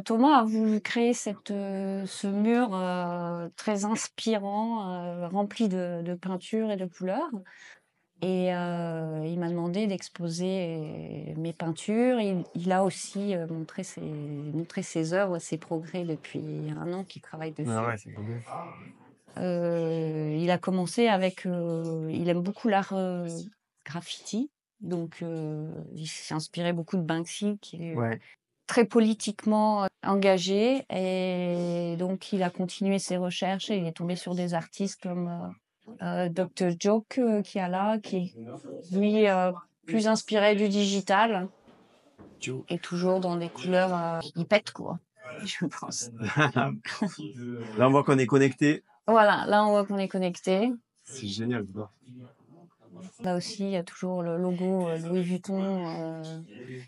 Thomas a voulu créer ce mur très inspirant, rempli de peintures et de couleurs. Et il m'a demandé d'exposer mes peintures. Il a aussi montré ses œuvres, ses progrès depuis 1 an qu'il travaille dessus. Ah ouais, c'est trop bien. Il a commencé avec... il aime beaucoup l'art graffiti. Donc, il s'est inspiré beaucoup de Banksy, qui est Ouais. très politiquement engagé. Et donc, il a continué ses recherches et il est tombé sur des artistes comme Dr. Joke qui est lui plus inspiré du digital et toujours dans des couleurs qui pètent, quoi, je pense. Là, on voit qu'on est connecté. Voilà, là on voit qu'on est connecté. C'est génial. Là aussi, il y a toujours le logo Louis Vuitton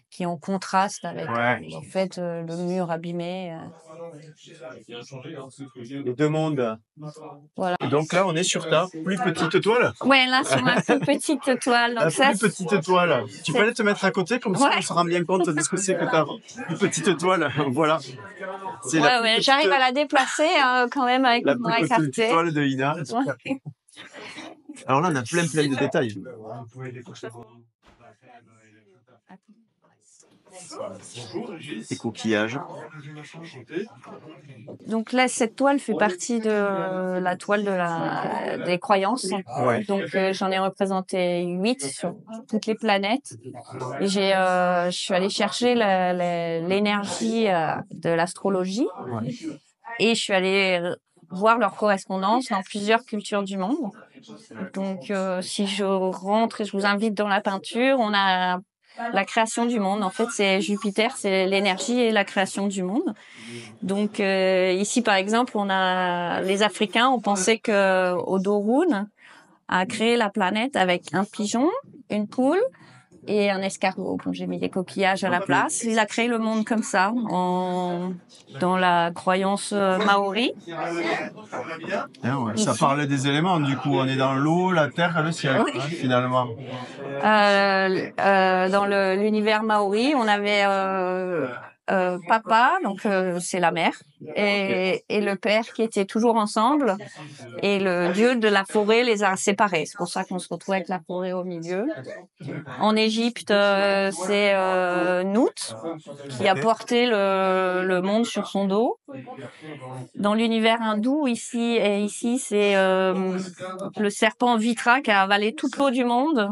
qui est en contraste avec en fait le mur abîmé. Les deux mondes. Voilà. Et donc là, on est sur ta plus petite toile. Ouais, là sur ma plus petite toile. Donc la ça, plus petite toile. Tu peux aller te mettre à côté comme ça on se rend bien compte de ce que c'est que ta plus petite toile. Voilà. C'est ouais, j'arrive à la déplacer quand même avec la le bras écarté. plus petite toile de Ina. Ouais. Alors là, on a plein de détails. Des coquillages. Donc là, cette toile fait partie de la toile des croyances. Ouais. Donc j'en ai représenté 8 sur toutes les planètes. Et je suis allée chercher l'énergie de l'astrologie. Ouais. Et je suis allée voir leur correspondance dans plusieurs cultures du monde. Donc si je rentre et je vous invite dans la peinture, on a la création du monde. En fait, c'est Jupiter, c'est l'énergie et la création du monde. Donc ici, par exemple, on a les Africains ont pensé que Odorun a créé la planète avec un pigeon, une poule et un escargot. Donc j'ai mis des coquillages à la place. Il a créé le monde comme ça, dans la croyance maori. Ça parlait des éléments, du coup. On est dans l'eau, la terre et le ciel, finalement. Dans l'univers maori, on avait papa, donc c'est la mère, et le père qui étaient toujours ensemble, et le dieu de la forêt les a séparés. C'est pour ça qu'on se retrouve avec la forêt au milieu. En Égypte, c'est Nout qui a porté le monde sur son dos. Dans l'univers hindou, ici, c'est le serpent Vitra qui a avalé toute l'eau du monde.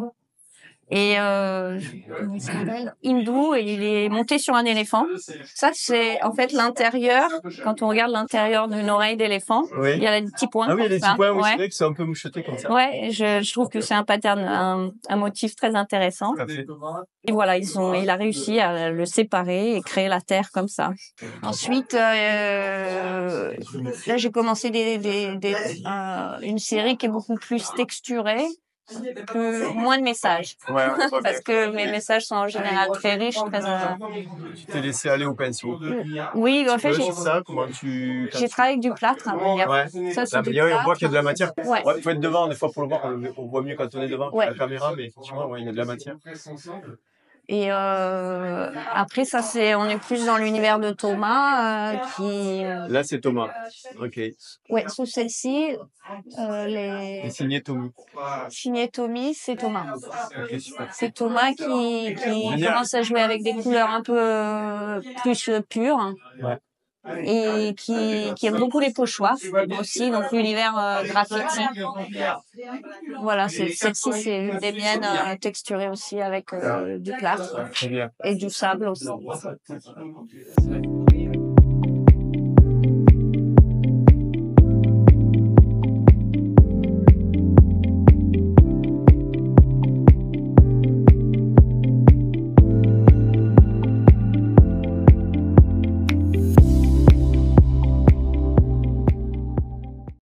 Et comment il s'appelle, hindou, et il est monté sur un éléphant. Ça, c'est en fait l'intérieur. Quand on regarde l'intérieur d'une oreille d'éléphant, il y a des petits points. Ah oui, il y a des petits points, oui, c'est vrai que c'est un peu moucheté comme ça. Ouais, je trouve que c'est un pattern, un motif très intéressant. Et voilà, il a réussi à le séparer et créer la Terre comme ça. Ensuite, là, j'ai commencé une série qui est beaucoup plus texturée. Moins de messages. Parce que mes messages sont en général très riches, très... Tu t'es laissé aller au pinceau. Oui, en fait, j'ai travaillé avec du plâtre. Ça, c'est on voit qu'il y a de la matière. Ouais. Il faut être devant, des fois, pour le voir. On voit mieux quand on est devant la caméra, mais effectivement, il y a de la matière. Et après, ça, on est plus dans l'univers de Thomas, qui... Là, c'est Thomas. Ok. Ouais, sous celle-ci, Et signé Tommy. Signé Tommy, c'est Thomas. Ok, super. C'est Thomas qui commence à jouer avec des couleurs un peu plus pures. Ouais. Et qui aime beaucoup les pochoirs aussi, donc l'univers graffiti. Voilà, celle-ci, c'est une des miennes texturée aussi avec du plâtre et du sable aussi.